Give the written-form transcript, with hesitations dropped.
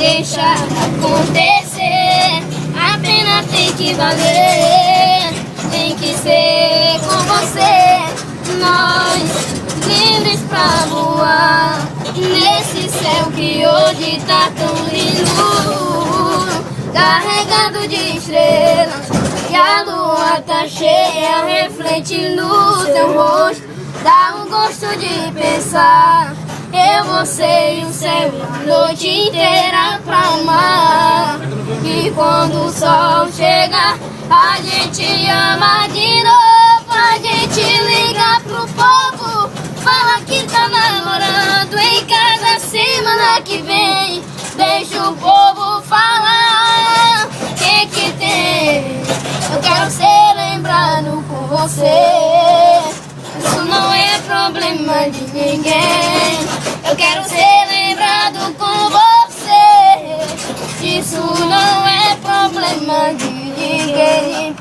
deixar acontecer. A pena tem que valer, tem que ser com você. Nós, livres pra voar, nesse céu que hoje tá tão lindo, carregado de estrelas, e a lua tá cheia, reflete no seu rosto. Dá um gosto de pensar, eu, você e o céu, a noite inteira pra amar. E quando o sol chega, a gente ama de novo. A gente liga pro povo, fala que tá namorando em casa semana que vem. Deixa o povo falar, que tem? Eu quero ser lembrado com você. Isso não é problema de ninguém. Eu quero ser lembrado com você. Isso não é problema de ninguém.